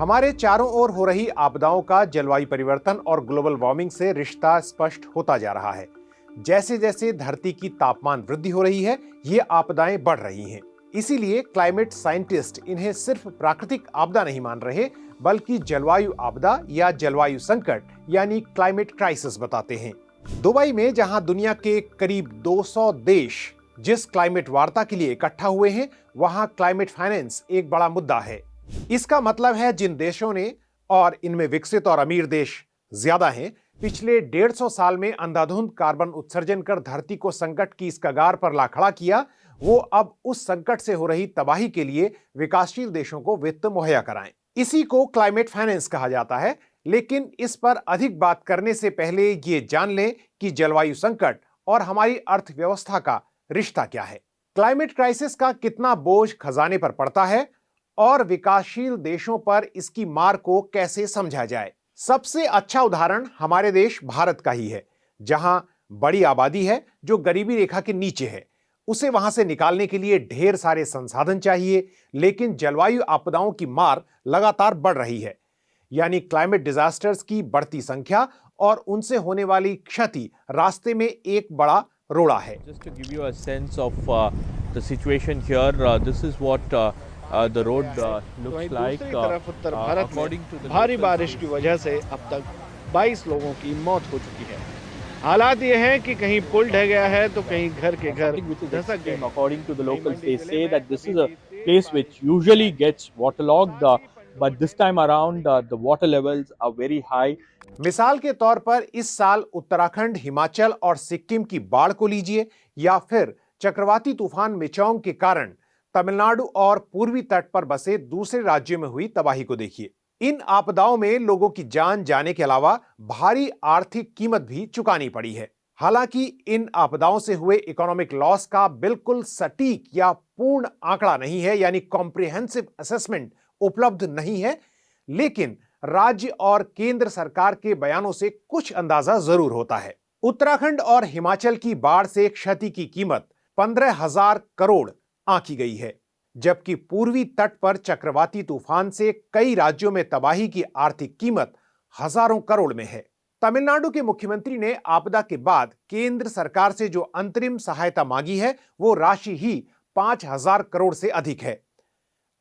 हमारे चारों ओर हो रही आपदाओं का जलवायु परिवर्तन और ग्लोबल वार्मिंग से रिश्ता स्पष्ट होता जा रहा है। जैसे जैसे धरती की तापमान वृद्धि हो रही है, ये आपदाएं बढ़ रही हैं। इसीलिए क्लाइमेट साइंटिस्ट इन्हें सिर्फ प्राकृतिक आपदा नहीं मान रहे, बल्कि जलवायु आपदा या जलवायु संकट यानी क्लाइमेट क्राइसिस बताते हैं। दुबई में जहां दुनिया के करीब 200 देश जिस क्लाइमेट वार्ता के लिए इकट्ठा हुए हैं, वहां क्लाइमेट फाइनेंस एक बड़ा मुद्दा है। इसका मतलब है जिन देशों ने, और इनमें विकसित और अमीर देश ज्यादा हैं, पिछले 150 साल में अंधाधुंध कार्बन उत्सर्जन कर धरती को संकट की इस कगार पर ला खड़ा किया, वो अब उस संकट से हो रही तबाही के लिए विकासशील देशों को वित्त मुहैया कराएं। इसी को क्लाइमेट फाइनेंस कहा जाता है। लेकिन इस पर अधिक बात करने से पहले ये जान लें कि जलवायु संकट और हमारी अर्थव्यवस्था का रिश्ता क्या है, क्लाइमेट क्राइसिस का कितना बोझ खजाने पर पड़ता है और विकासशील देशों पर इसकी मार को कैसे समझा जाए। सबसे अच्छा उदाहरण हमारे देश भारत का ही है, जहां बड़ी आबादी है जो गरीबी रेखा के नीचे है। उसे वहां से निकालने के लिए ढेर सारे संसाधन चाहिए, लेकिन जलवायु आपदाओं की मार लगातार बढ़ रही है। यानी क्लाइमेट डिजास्टर्स की बढ़ती संख्या और उनसे होने वाली क्षति रास्ते में एक बड़ा रोड़ा है। Just to give you a sense of the situation here, this is what the road looks like. दूसरी तरफ उत्तर भारत according में to the भारी local बारिश की वजह से अब तक 22 लोगों की मौत हो चुकी है। हालात ये हैं कि कहीं पुल ढह गया है तो कहीं घर के घर which is धसक गए। extreme. According to the locals, they say that this is a place which usually gets waterlogged, but this time around the water levels are very high. मिसाल के तौर पर इस साल उत्तराखंड, हिमाचल और सिक्किम की बाढ़ को लीजिए, या फिर चक्रवाती तूफान मिचौंग के कारण तमिलनाडु और पूर्वी तट पर बसे दूसरे राज्यों में हुई तबाही को देखिए। इन आपदाओं में लोगों की जान जाने के अलावा भारी आर्थिक कीमत भी चुकानी पड़ी है। हालांकि इन आपदाओं से हुए इकोनॉमिक लॉस का बिल्कुल सटीक या पूर्ण आंकड़ा नहीं है, यानी कॉम्प्रिहेंसिव असेसमेंट उपलब्ध नहीं है, लेकिन राज्य और केंद्र सरकार के बयानों से कुछ अंदाजा जरूर होता है। उत्तराखंड और हिमाचल की बाढ़ से क्षति की कीमत 15,000 करोड़ आंकी गई है, जबकि पूर्वी तट पर चक्रवाती तूफान से कई राज्यों में तबाही की आर्थिक कीमत हजारों करोड़ में है। तमिलनाडु के मुख्यमंत्री ने आपदा के बाद केंद्र सरकार से जो अंतरिम सहायता मांगी है, वो राशि ही 5,000 करोड़ से अधिक है।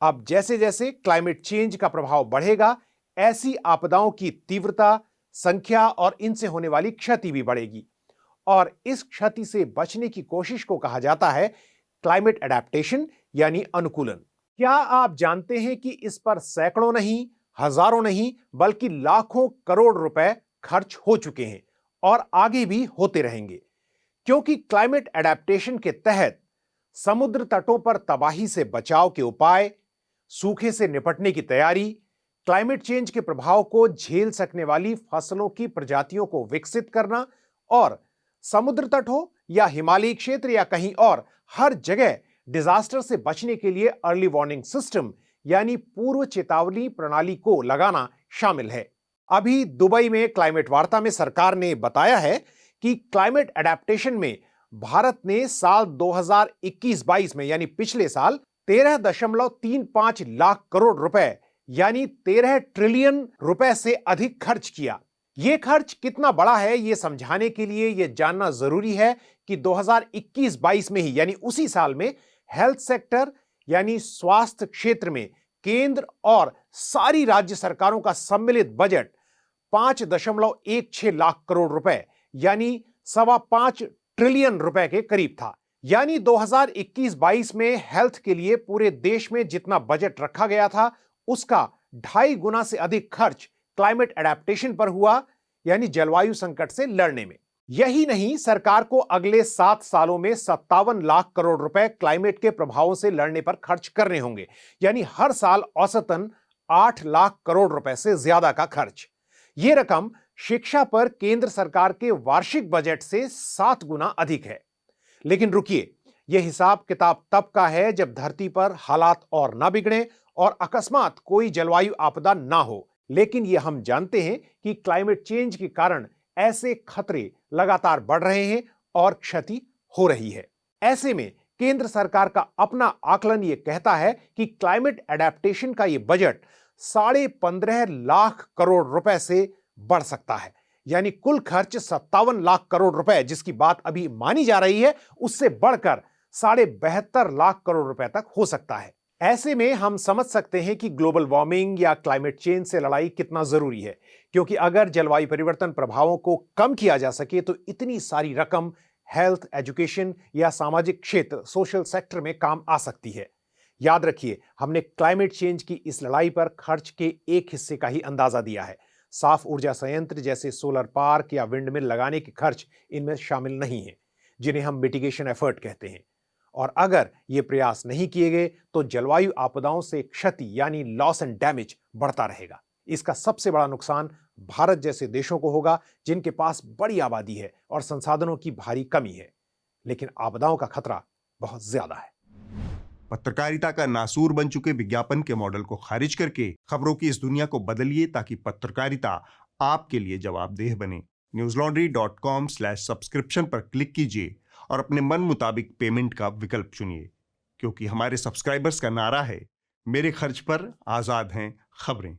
अब जैसे जैसे क्लाइमेट चेंज का प्रभाव बढ़ेगा, ऐसी आपदाओं की तीव्रता, संख्या और इनसे होने वाली क्षति भी बढ़ेगी, और इस क्षति से बचने की कोशिश को कहा जाता है क्लाइमेट एडेप्टेशन यानी अनुकूलन। क्या आप जानते हैं कि इस पर सैकड़ों नहीं, हजारों नहीं, बल्कि लाखों करोड़ रुपए खर्च हो चुके हैं और आगे भी होते रहेंगे, क्योंकि क्लाइमेट एडेप्टेशन के तहत समुद्र तटों पर तबाही से बचाव के उपाय, सूखे से निपटने की तैयारी, क्लाइमेट चेंज के प्रभाव को झेल सकने वाली फसलों की प्रजातियों को विकसित करना, और समुद्र तट हो या हिमालयी क्षेत्र या कहीं और, हर जगह डिजास्टर से बचने के लिए अर्ली वार्निंग सिस्टम यानी पूर्व चेतावनी प्रणाली को लगाना शामिल है। अभी दुबई में क्लाइमेट वार्ता में सरकार ने बताया है कि क्लाइमेट एडेप्टेशन में भारत ने साल 2021-22 में, यानी पिछले साल, 13.35 लाख करोड़ रुपए यानी 13 ट्रिलियन रुपए से अधिक खर्च किया। यह खर्च कितना बड़ा है, यह समझाने के लिए यह जानना जरूरी है कि 2021-22 में ही, यानी उसी साल में, हेल्थ सेक्टर यानी स्वास्थ्य क्षेत्र में केंद्र और सारी राज्य सरकारों का सम्मिलित बजट 5.16 लाख करोड़ रुपए यानी 5.25 ट्रिलियन रुपए के करीब था। यानी 2021-22 में हेल्थ के लिए पूरे देश में जितना बजट रखा गया था, उसका 2.5 गुना से अधिक खर्च क्लाइमेट एडेप्टेशन पर हुआ, यानी जलवायु संकट से लड़ने में। यही नहीं, सरकार को अगले 7 सालों में 57 लाख करोड़ रुपए क्लाइमेट के प्रभावों से लड़ने पर खर्च करने होंगे, यानी हर साल औसतन 8 लाख करोड़ रुपए से ज्यादा का खर्च। यह रकम शिक्षा पर केंद्र सरकार के वार्षिक बजट से 7 गुना अधिक है। लेकिन रुकिए, यह हिसाब किताब तब का है जब धरती पर हालात और ना बिगड़े और अकस्मात कोई जलवायु आपदा ना हो। लेकिन यह हम जानते हैं कि क्लाइमेट चेंज के कारण ऐसे खतरे लगातार बढ़ रहे हैं और क्षति हो रही है। ऐसे में केंद्र सरकार का अपना आकलन यह कहता है कि क्लाइमेट एडेप्टेशन का यह बजट 15.5 लाख करोड़ रुपए से बढ़ सकता है। यानी कुल खर्च 57 लाख करोड़ रुपए जिसकी बात अभी मानी जा रही है, उससे बढ़कर 72.5 लाख करोड़ रुपए तक हो सकता है। ऐसे में हम समझ सकते हैं कि ग्लोबल वार्मिंग या क्लाइमेट चेंज से लड़ाई कितना जरूरी है, क्योंकि अगर जलवायु परिवर्तन प्रभावों को कम किया जा सके तो इतनी सारी रकम हेल्थ, एजुकेशन या सामाजिक क्षेत्र, सोशल सेक्टर में काम आ सकती है। याद रखिए, हमने क्लाइमेट चेंज की इस लड़ाई पर खर्च के एक हिस्से का ही अंदाजा दिया है। साफ ऊर्जा संयंत्र जैसे सोलर पार्क या विंडमिल लगाने के खर्च इनमें शामिल नहीं है, जिन्हें हम मिटिगेशन एफर्ट कहते हैं। और अगर ये प्रयास नहीं किए गए तो जलवायु आपदाओं से क्षति यानी लॉस एंड डैमेज बढ़ता रहेगा। इसका सबसे बड़ा नुकसान भारत जैसे देशों को होगा, जिनके पास बड़ी आबादी है और संसाधनों की भारी कमी है, लेकिन आपदाओं का खतरा बहुत ज्यादा है। पत्रकारिता का नासूर बन चुके विज्ञापन के मॉडल को खारिज करके खबरों की इस दुनिया को बदलिए ताकि पत्रकारिता आपके लिए जवाबदेह बने। newslaundry.com/subscription पर क्लिक कीजिए और अपने मन मुताबिक पेमेंट का विकल्प चुनिए, क्योंकि हमारे सब्सक्राइबर्स का नारा है, मेरे खर्च पर आजाद हैं खबरें।